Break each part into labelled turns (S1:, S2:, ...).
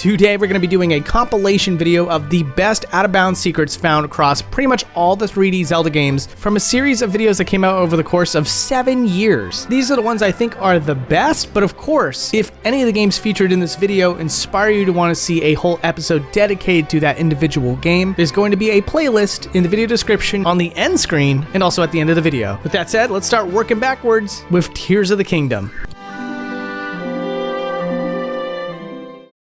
S1: Today we're going to be doing a compilation video of the best out-of-bounds secrets found across pretty much all the 3D Zelda games from a series of videos that came out over the course of 7 years. These are the ones I think are the best, but of course, if any of the games featured in this video inspire you to want to see a whole episode dedicated to that individual game, there's going to be a playlist in the video description on the end screen and also at the end of the video. With that said, let's start working backwards with Tears of the Kingdom.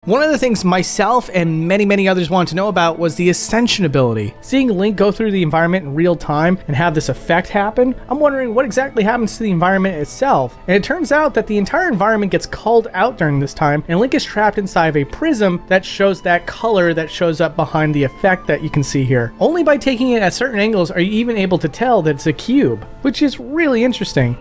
S1: One of the things myself and many others wanted to know about was the Ascension ability. Seeing Link go through the environment in real time and have this effect happen, I'm wondering what exactly happens to the environment itself. And it turns out that the entire environment gets culled out during this time, and Link is trapped inside of a prism that shows that color that shows up behind the effect that you can see here. Only by taking it at certain angles are you even able to tell that it's a cube, which is really interesting.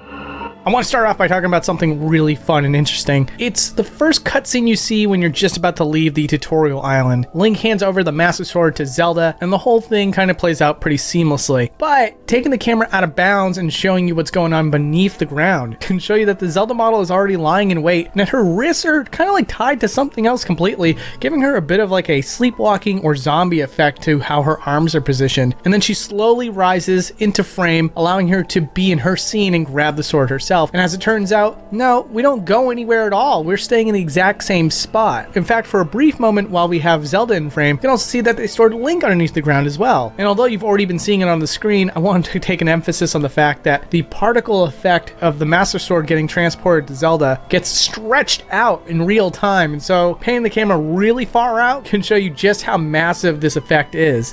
S1: I want to start off by talking about something really fun and interesting. It's the first cutscene you see when you're just about to leave the tutorial island. Link hands over the Master Sword to Zelda, and the whole thing kind of plays out pretty seamlessly. But taking the camera out of bounds and showing you what's going on beneath the ground can show you that the Zelda model is already lying in wait, and that her wrists are kind of like tied to something else completely, giving her a bit of like a sleepwalking or zombie effect to how her arms are positioned. And then she slowly rises into frame, allowing her to be in her scene and grab the sword herself. And as it turns out, no, we don't go anywhere at all. We're staying in the exact same spot. In fact, for a brief moment while we have Zelda in frame, you can also see that they stored Link underneath the ground as well. And although you've already been seeing it on the screen, I wanted to take an emphasis on the fact that the particle effect of the Master Sword getting transported to Zelda gets stretched out in real time. And so panning the camera really far out can show you just how massive this effect is.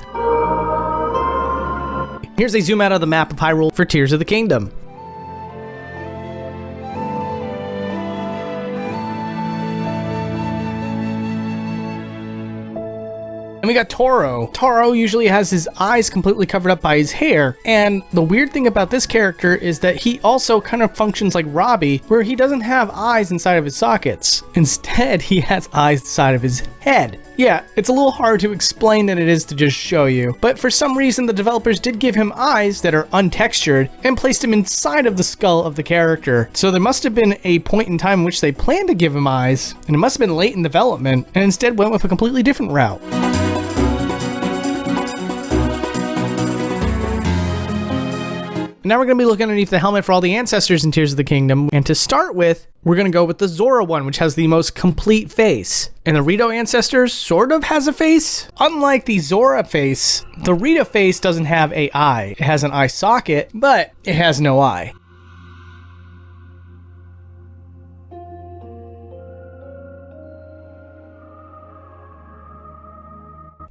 S1: Here's a zoom out of the map of Hyrule for Tears of the Kingdom. And we got Toro. Toro usually has his eyes completely covered up by his hair, and the weird thing about this character is that he also kind of functions like Robbie, where he doesn't have eyes inside of his sockets. Instead, he has eyes inside of his head. Yeah, it's a little hard to explain than it is to just show you, but for some reason the developers did give him eyes that are untextured and placed him inside of the skull of the character. So there must have been a point in time in which they planned to give him eyes, and it must have been late in development, and instead went with a completely different route. Now we're going to be looking underneath the helmet for all the ancestors in Tears of the Kingdom, and to start with, we're going to go with the Zora one, which has the most complete face. And the Rito ancestor sort of has a face. Unlike the Zora face, the Rito face doesn't have an eye. It has an eye socket, but it has no eye.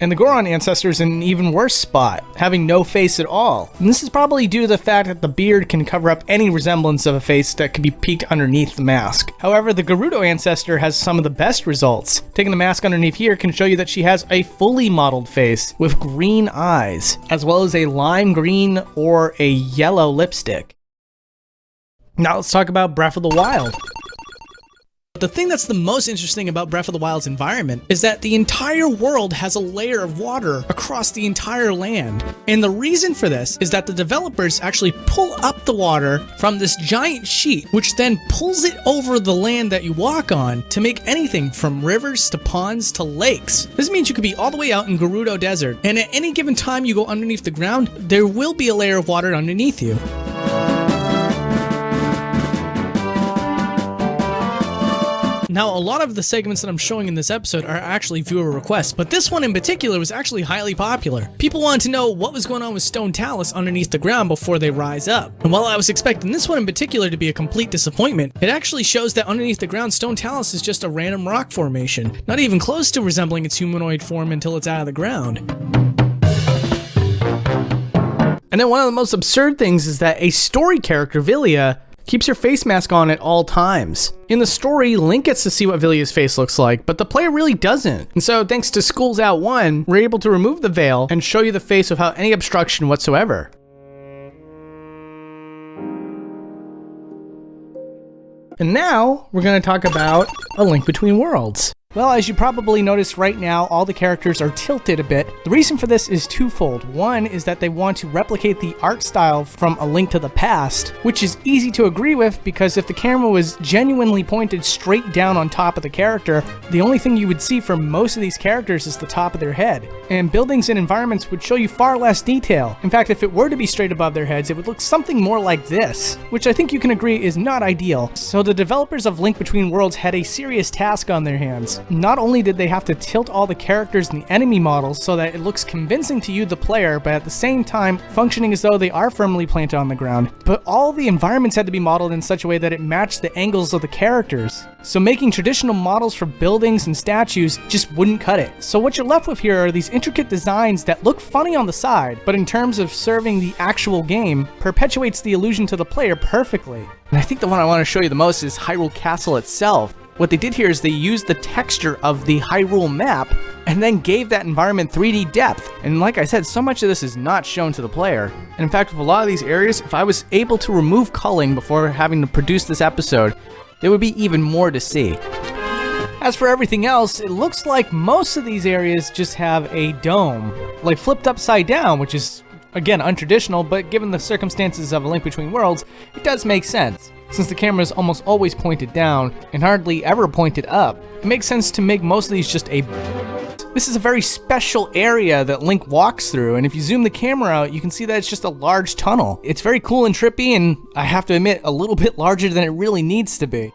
S1: And the Goron ancestor is in an even worse spot, having no face at all. And this is probably due to the fact that the beard can cover up any resemblance of a face that could be peeked underneath the mask. However, the Gerudo ancestor has some of the best results. Taking the mask underneath here can show you that she has a fully modeled face with green eyes, as well as a lime green or a yellow lipstick. Now let's talk about Breath of the Wild. The thing that's the most interesting about Breath of the Wild's environment is that the entire world has a layer of water across the entire land. And the reason for this is that the developers actually pull up the water from this giant sheet, which then pulls it over the land that you walk on to make anything from rivers to ponds to lakes. This means you could be all the way out in Gerudo Desert, and at any given time you go underneath the ground, there will be a layer of water underneath you. Now, a lot of the segments that I'm showing in this episode are actually viewer requests, but this one in particular was actually highly popular. People wanted to know what was going on with Stone Talus underneath the ground before they rise up. And while I was expecting this one in particular to be a complete disappointment, it actually shows that underneath the ground, Stone Talus is just a random rock formation, not even close to resembling its humanoid form until it's out of the ground. And then one of the most absurd things is that a story character, Villia, keeps her face mask on at all times. In the story, Link gets to see what Villia's face looks like, but the player really doesn't. And so thanks to Schools Out 1, we're able to remove the veil and show you the face without any obstruction whatsoever. And now we're going to talk about A Link Between Worlds. Well, as you probably noticed right now, all the characters are tilted a bit. The reason for this is twofold. One is that they want to replicate the art style from A Link to the Past, which is easy to agree with because if the camera was genuinely pointed straight down on top of the character, the only thing you would see for most of these characters is the top of their head. And buildings and environments would show you far less detail. In fact, if it were to be straight above their heads, it would look something more like this, which I think you can agree is not ideal. So the developers of Link Between Worlds had a serious task on their hands. Not only did they have to tilt all the characters and the enemy models so that it looks convincing to you, the player, but at the same time functioning as though they are firmly planted on the ground, but all the environments had to be modeled in such a way that it matched the angles of the characters. So making traditional models for buildings and statues just wouldn't cut it. So what you're left with here are these intricate designs that look funny on the side, but in terms of serving the actual game, perpetuates the illusion to the player perfectly. And I think the one I want to show you the most is Hyrule Castle itself. What they did here is they used the texture of the Hyrule map and then gave that environment 3D depth. And like I said, so much of this is not shown to the player. And in fact, with a lot of these areas, if I was able to remove culling before having to produce this episode, there would be even more to see. As for everything else, it looks like most of these areas just have a dome, like flipped upside down, which is, again, untraditional, but given the circumstances of A Link Between Worlds, it does make sense. Since the camera is almost always pointed down and hardly ever pointed up, it makes sense to make most of these just a... This is a very special area that Link walks through, and if you zoom the camera out, you can see that it's just a large tunnel. It's very cool and trippy, and I have to admit, a little bit larger than it really needs to be.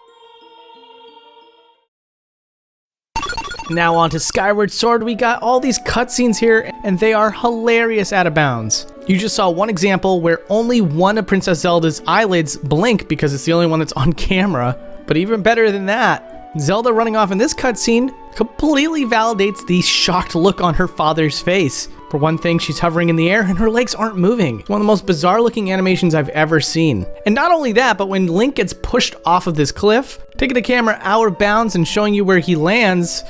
S1: Now on to Skyward Sword. We got all these cutscenes here, and they are hilarious out of bounds. You just saw one example where only one of Princess Zelda's eyelids blink because it's the only one that's on camera. But even better than that, Zelda running off in this cutscene completely validates the shocked look on her father's face. For one thing, she's hovering in the air and her legs aren't moving. It's one of the most bizarre looking animations I've ever seen. And not only that, but when Link gets pushed off of this cliff, taking the camera out of bounds and showing you where he lands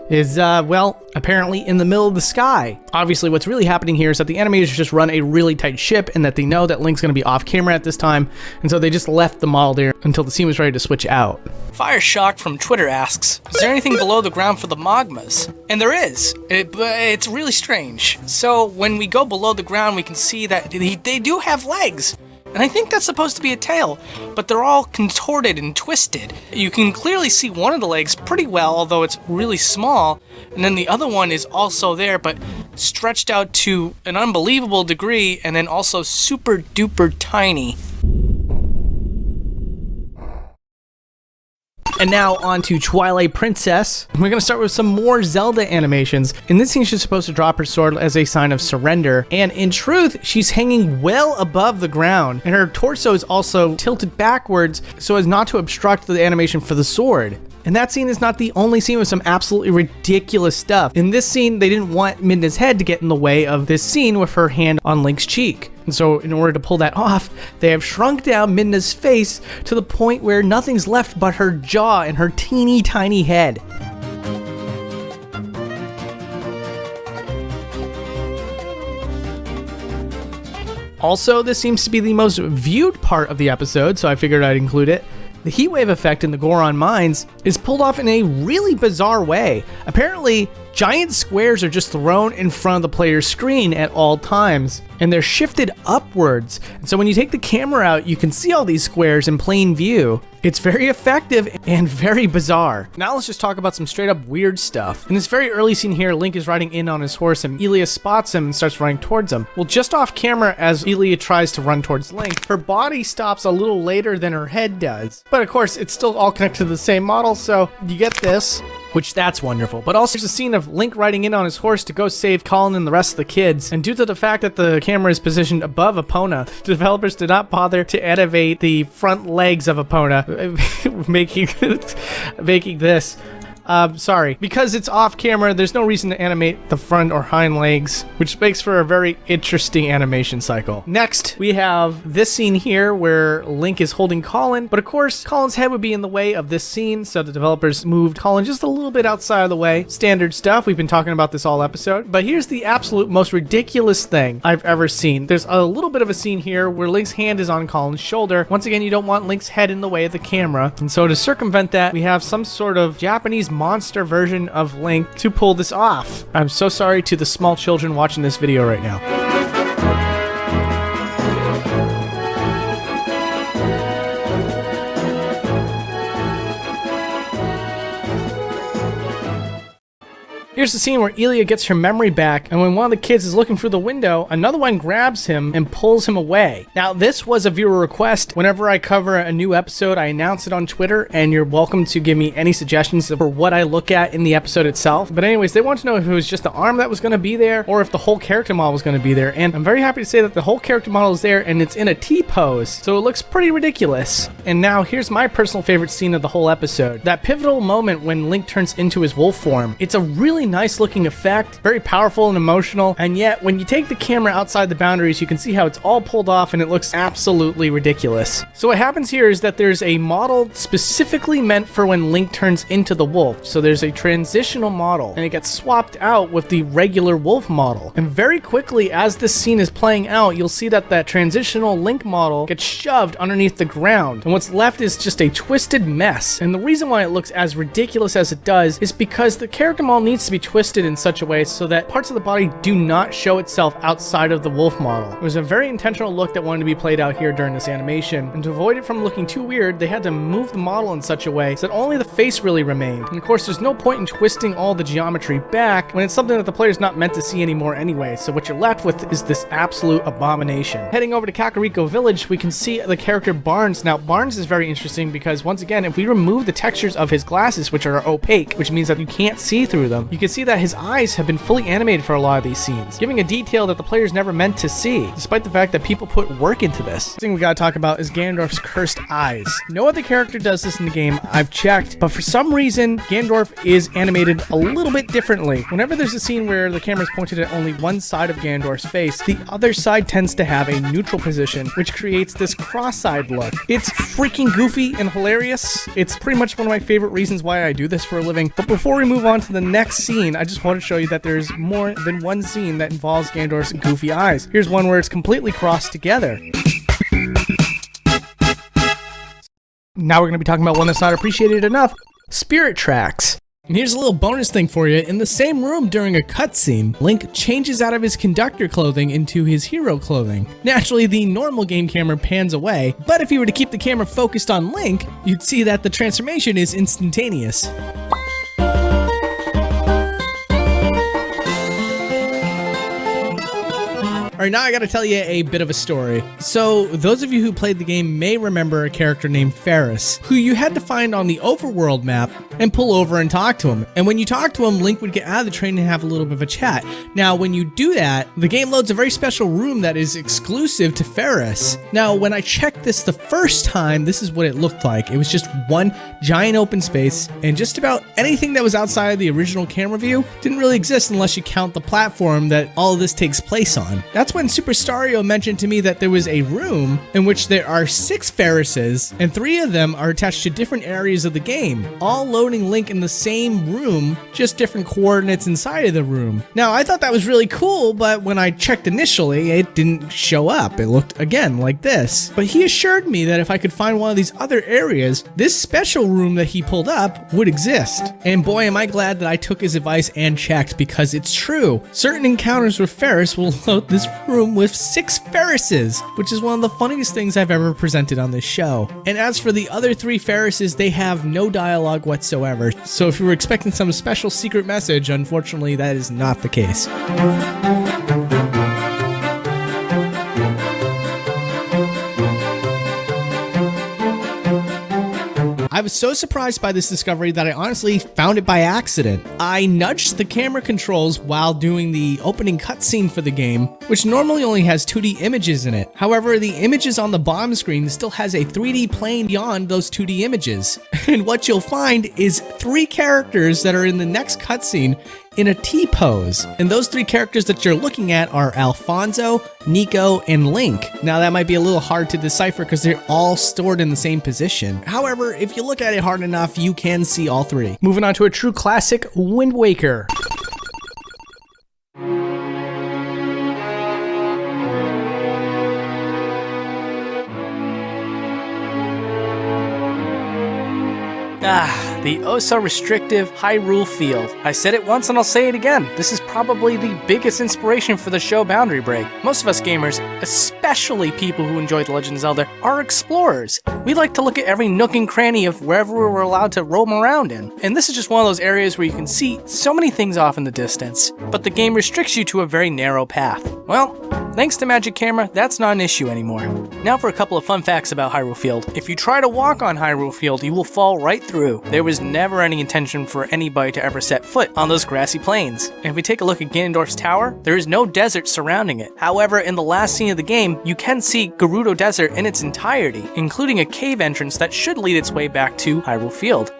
S1: is, well, apparently in the middle of the sky. Obviously, what's really happening here is that the animators just run a really tight ship and that they know that Link's gonna be off camera at this time, and so they just left the model there until the scene was ready to switch out. Fire Shock from Twitter asks, is there anything below the ground for the magmas? And there is, but it's really strange. So when we go below the ground, we can see that they do have legs. And I think that's supposed to be a tail, but they're all contorted and twisted. You can clearly see one of the legs pretty well, although it's really small, and then the other one is also there, but stretched out to an unbelievable degree, and then also super duper tiny. And now on to Twilight Princess. We're gonna start with some more Zelda animations. In this scene, she's supposed to drop her sword as a sign of surrender. And in truth, she's hanging well above the ground. And her torso is also tilted backwards so as not to obstruct the animation for the sword. And that scene is not the only scene with some absolutely ridiculous stuff. In this scene, they didn't want Midna's head to get in the way of this scene with her hand on Link's cheek. And so in order to pull that off, they have shrunk down Midna's face to the point where nothing's left but her jaw and her teeny tiny head. Also, this seems to be the most viewed part of the episode, so I figured I'd include it. The heatwave effect in the Goron mines is pulled off in a really bizarre way. Apparently, giant squares are just thrown in front of the player's screen at all times, and they're shifted upwards. And so when you take the camera out, you can see all these squares in plain view. It's very effective and very bizarre. Now let's just talk about some straight up weird stuff. In this very early scene here, Link is riding in on his horse and Elia spots him and starts running towards him. Well, just off camera as Elia tries to run towards Link, her body stops a little later than her head does. But of course, it's still all connected to the same model, so you get this, which that's wonderful. But also there's a scene of Link riding in on his horse to go save Colin and the rest of the kids. And due to the fact that the camera is positioned above Epona, the developers did not bother to animate the front legs of Epona, making this. Sorry. Because it's off camera, there's no reason to animate the front or hind legs, which makes for a very interesting animation cycle. Next, we have this scene here where Link is holding Colin, but of course, Colin's head would be in the way of this scene, so the developers moved Colin just a little bit outside of the way. Standard stuff, we've been talking about this all episode, but here's the absolute most ridiculous thing I've ever seen. There's a little bit of a scene here where Link's hand is on Colin's shoulder. Once again, you don't want Link's head in the way of the camera, and so to circumvent that, we have some sort of Japanese monster version of Link to pull this off. I'm so sorry to the small children watching this video right now. Here's the scene where Elia gets her memory back, and when one of the kids is looking through the window, another one grabs him and pulls him away. Now, this was a viewer request. Whenever I cover a new episode, I announce it on Twitter, and you're welcome to give me any suggestions for what I look at in the episode itself. But anyways, they want to know if it was just the arm that was going to be there, or if the whole character model was going to be there, and I'm very happy to say that the whole character model is there, and it's in a T-pose, so it looks pretty ridiculous. And now, here's my personal favorite scene of the whole episode. That pivotal moment when Link turns into his wolf form. It's a really nice looking effect, very powerful and emotional, and yet when you take the camera outside the boundaries, you can see how it's all pulled off and it looks absolutely ridiculous. So what happens here is that there's a model specifically meant for when Link turns into the wolf. So there's a transitional model and it gets swapped out with the regular wolf model. And very quickly as this scene is playing out, you'll see that that transitional Link model gets shoved underneath the ground and what's left is just a twisted mess. And the reason why it looks as ridiculous as it does is because the character model needs to be twisted in such a way so that parts of the body do not show itself outside of the wolf model. It was a very intentional look that wanted to be played out here during this animation, and to avoid it from looking too weird, they had to move the model in such a way so that only the face really remained. And of course, there's no point in twisting all the geometry back when it's something that the player's not meant to see anymore anyway, so what you're left with is this absolute abomination. Heading over to Kakariko Village, we can see the character Barnes. Now, Barnes is very interesting because, once again, if we remove the textures of his glasses, which are opaque, which means that you can't see through them, you can see that his eyes have been fully animated for a lot of these scenes, giving a detail that the player's never meant to see, despite the fact that people put work into this. The thing we gotta talk about is Ganondorf's cursed eyes. No other character does this in the game, I've checked, but for some reason, Ganondorf is animated a little bit differently. Whenever there's a scene where the camera's pointed at only one side of Ganondorf's face, the other side tends to have a neutral position, which creates this cross-eyed look. It's freaking goofy and hilarious. It's pretty much one of my favorite reasons why I do this for a living. But before we move on to the next scene, I just want to show you that there's more than one scene that involves Ganondorf's goofy eyes. Here's one where it's completely crossed together. Now we're going to be talking about one that's not appreciated enough: Spirit Tracks. And here's a little bonus thing for you. In the same room during a cutscene, Link changes out of his conductor clothing into his hero clothing. Naturally, the normal game camera pans away, but if you were to keep the camera focused on Link, you'd see that the transformation is instantaneous. Alright, now I gotta tell you a bit of a story. So, those of you who played the game may remember a character named Ferris, who you had to find on the overworld map and pull over and talk to him. And when you talk to him, Link would get out of the train and have a little bit of a chat. Now, when you do that, the game loads a very special room that is exclusive to Ferris. Now, when I checked this the first time, this is what it looked like. It was just one giant open space, and just about anything that was outside of the original camera view didn't really exist unless you count the platform that all of this takes place on. That's when Super Stario mentioned to me that there was a room in which there are 6 Ferrises, and 3 of them are attached to different areas of the game, all loading Link in the same room, just different coordinates inside of the room. Now, I thought that was really cool, but when I checked initially, it didn't show up. It looked, again, like this. But he assured me that if I could find one of these other areas, this special room that he pulled up would exist. And boy, am I glad that I took his advice and checked, because it's true. Certain encounters with Ferris will load this room with 6 Ferrises, which is one of the funniest things I've ever presented on this show. And as for the other 3 Ferrises, they have no dialogue whatsoever. So if you were expecting some special secret message, unfortunately that is not the case. I was so surprised by this discovery that I honestly found it by accident. I nudged the camera controls while doing the opening cutscene for the game, which normally only has 2D images in it. However, the images on the bottom screen still has a 3D plane beyond those 2D images. And what you'll find is 3 characters that are in the next cutscene in a T-pose. And those 3 characters that you're looking at are Alfonso, Nico, and Link. Now that might be a little hard to decipher because they're all stored in the same position. However, if you look at it hard enough, you can see all 3. Moving on to a true classic, Wind Waker. the oh-so-restrictive Hyrule Field. I said it once and I'll say it again. This is probably the biggest inspiration for the show Boundary Break. Most of us gamers, especially people who enjoy The Legend of Zelda, are explorers. We like to look at every nook and cranny of wherever we're allowed to roam around in. And this is just one of those areas where you can see so many things off in the distance, but the game restricts you to a very narrow path. Well, thanks to Magic Camera, that's not an issue anymore. Now for a couple of fun facts about Hyrule Field. If you try to walk on Hyrule Field, you will fall right through. There was never any intention for anybody to ever set foot on those grassy plains. And if we take a look at Ganondorf's tower, there is no desert surrounding it. However, in the last scene of the game, you can see Gerudo Desert in its entirety, including a cave entrance that should lead its way back to Hyrule Field.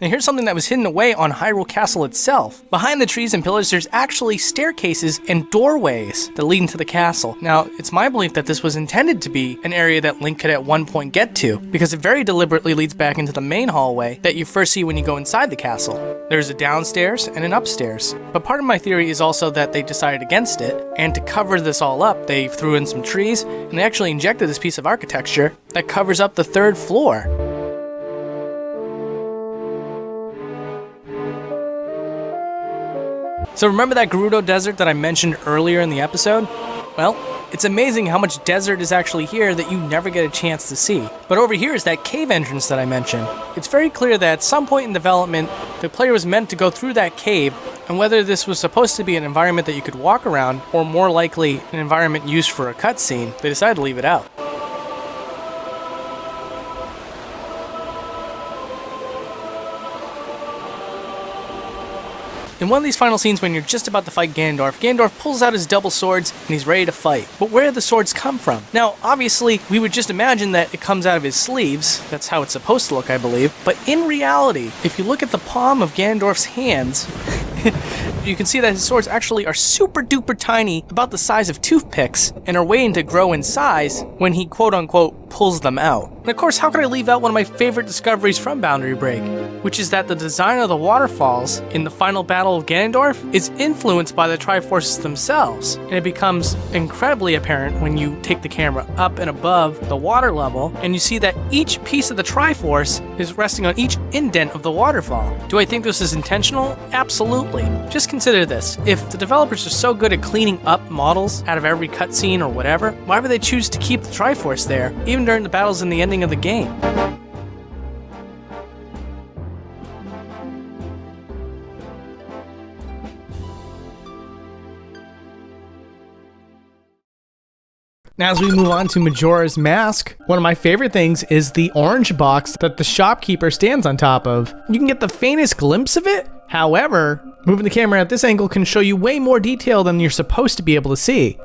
S1: Now here's something that was hidden away on Hyrule Castle itself. Behind the trees and pillars, there's actually staircases and doorways that lead into the castle. Now, it's my belief that this was intended to be an area that Link could at one point get to, because it very deliberately leads back into the main hallway that you first see when you go inside the castle. There's a downstairs and an upstairs. But part of my theory is also that they decided against it, and to cover this all up, they threw in some trees, and they actually injected this piece of architecture that covers up the third floor. So remember that Gerudo Desert that I mentioned earlier in the episode? Well, it's amazing how much desert is actually here that you never get a chance to see. But over here is that cave entrance that I mentioned. It's very clear that at some point in development, the player was meant to go through that cave, and whether this was supposed to be an environment that you could walk around, or more likely an environment used for a cutscene, they decided to leave it out. In one of these final scenes when you're just about to fight Ganondorf pulls out his double swords and he's ready to fight. But where do the swords come from? Now, obviously, we would just imagine that it comes out of his sleeves. That's how it's supposed to look, I believe. But in reality, if you look at the palm of Ganondorf's hands, you can see that his swords actually are super duper tiny, about the size of toothpicks, and are waiting to grow in size when he quote-unquote pulls them out. And of course, how could I leave out one of my favorite discoveries from Boundary Break, which is that the design of the waterfalls in the final battle of Ganondorf is influenced by the Triforces themselves, and it becomes incredibly apparent when you take the camera up and above the water level, and you see that each piece of the Triforce is resting on each indent of the waterfall. Do I think this is intentional? Absolutely. Just consider this. If the developers are so good at cleaning up models out of every cutscene or whatever, why would they choose to keep the Triforce there, even during the battles in the ending of the game? Now, as we move on to Majora's Mask, one of my favorite things is the orange box that the shopkeeper stands on top of. You can get the faintest glimpse of it. However, moving the camera at this angle can show you way more detail than you're supposed to be able to see.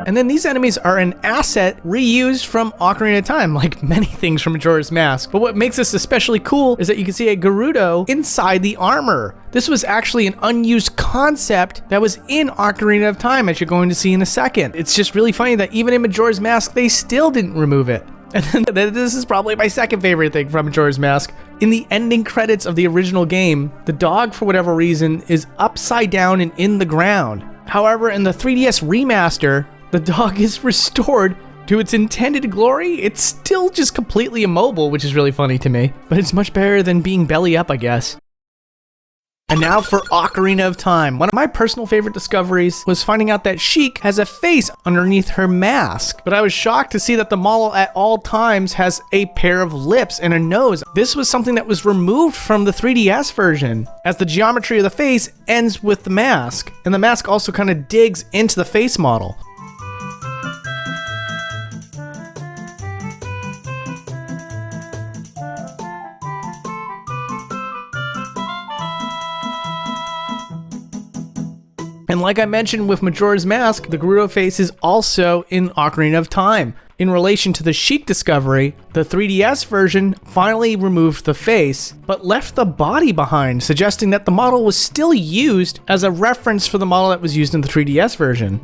S1: And then these enemies are an asset reused from Ocarina of Time, like many things from Majora's Mask. But what makes this especially cool is that you can see a Gerudo inside the armor. This was actually an unused concept that was in Ocarina of Time, as you're going to see in a second. It's just really funny that even in Majora's Mask, they still didn't remove it. And then this is probably my second favorite thing from Majora's Mask. In the ending credits of the original game, the dog, for whatever reason, is upside down and in the ground. However, in the 3DS remaster, the dog is restored to its intended glory. It's still just completely immobile, which is really funny to me, but it's much better than being belly up, I guess. And now for Ocarina of Time. One of my personal favorite discoveries was finding out that Sheik has a face underneath her mask, but I was shocked to see that the model at all times has a pair of lips and a nose. This was something that was removed from the 3DS version, as the geometry of the face ends with the mask, and the mask also kind of digs into the face model. And like I mentioned with Majora's Mask, the Gerudo face is also in Ocarina of Time. In relation to the Sheik discovery, the 3DS version finally removed the face, but left the body behind, suggesting that the model was still used as a reference for the model that was used in the 3DS version.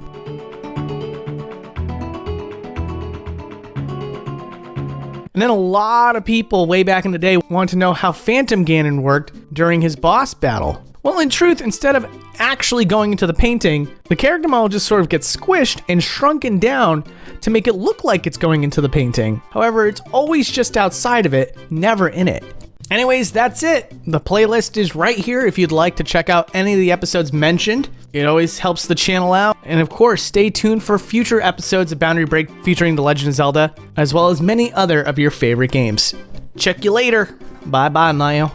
S1: And And then a lot of people way back in the day wanted to know how Phantom Ganon worked during his boss battle. Well, in truth, instead of actually going into the painting, the character model just sort of gets squished and shrunken down to make it look like it's going into the painting. However, it's always just outside of it, never in it. Anyways, that's it. The playlist is right here if you'd like to check out any of the episodes mentioned. It always helps the channel out. And of course, stay tuned for future episodes of Boundary Break featuring The Legend of Zelda, as well as many other of your favorite games. Check you later. Bye-bye now.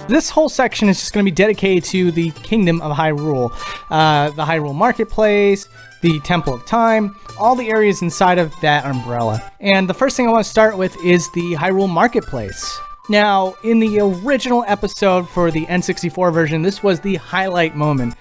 S1: This whole section is just going to be dedicated to the Kingdom of Hyrule, the Hyrule Marketplace, the Temple of Time, all the areas inside of that umbrella. And the first thing I want to start with is the Hyrule Marketplace. Now, in the original episode for the N64 version, this was the highlight moment.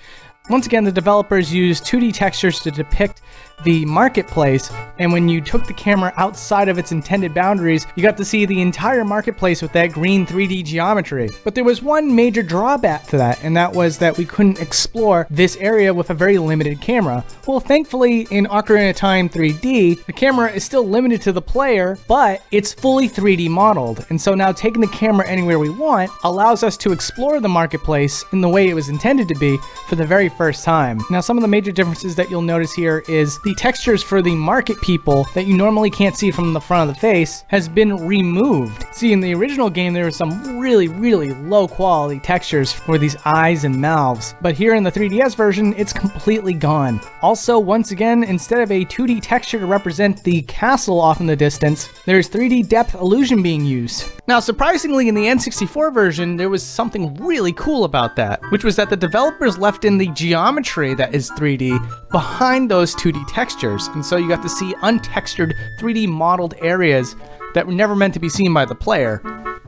S1: Once again, the developers used 2D textures to depict the marketplace, and when you took the camera outside of its intended boundaries, you got to see the entire marketplace with that green 3D geometry. But there was one major drawback to that, and that was that we couldn't explore this area with a very limited camera. Well, thankfully, in Ocarina of Time 3D, the camera is still limited to the player, but it's fully 3D modeled, and so now taking the camera anywhere we want allows us to explore the marketplace in the way it was intended to be for the very first time. Now, some of the major differences that you'll notice here is the textures for the market people that you normally can't see from the front of the face has been removed. See, in the original game, there were some really low quality textures for these eyes and mouths, but here in the 3DS version, it's completely gone. Also, once again, instead of a 2D texture to represent the castle off in the distance, there's 3D depth illusion being used. Now, surprisingly, in the N64 version, there was something really cool about that, which was that the developers left in the geometry that is 3D behind those 2D textures, and so you got to see untextured 3D modeled areas that were never meant to be seen by the player.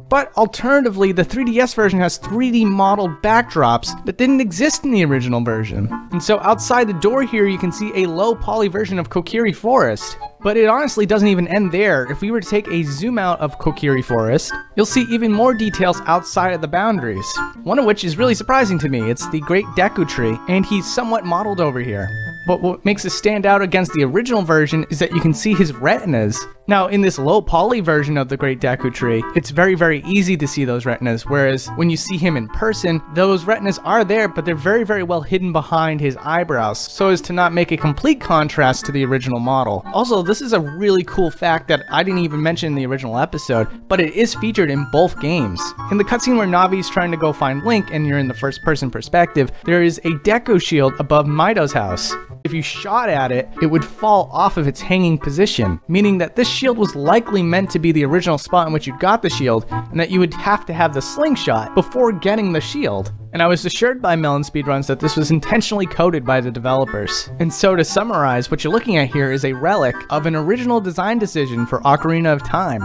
S1: But alternatively, the 3DS version has 3D modeled backdrops that didn't exist in the original version. And so outside the door here, you can see a low poly version of Kokiri Forest. But it honestly doesn't even end there. If we were to take a zoom out of Kokiri Forest, you'll see even more details outside of the boundaries. One of which is really surprising to me. It's the Great Deku Tree, and he's somewhat modeled over here. But what makes it stand out against the original version is that you can see his retinas. Now, in this low poly version of the Great Deku Tree, it's very easy to see those retinas, whereas when you see him in person, those retinas are there, but they're very well hidden behind his eyebrows, so as to not make a complete contrast to the original model. Also, this is a really cool fact that I didn't even mention in the original episode, but it is featured in both games. In the cutscene where Navi's trying to go find Link and you're in the first person perspective, there is a Deku shield above Mido's house. If you shot at it, it would fall off of its hanging position, meaning that this shield was likely meant to be the original spot in which you got the shield, and that you would have to have the slingshot before getting the shield. And I was assured by Melon Speedruns that this was intentionally coded by the developers. And so to summarize, what you're looking at here is a relic of an original design decision for Ocarina of Time.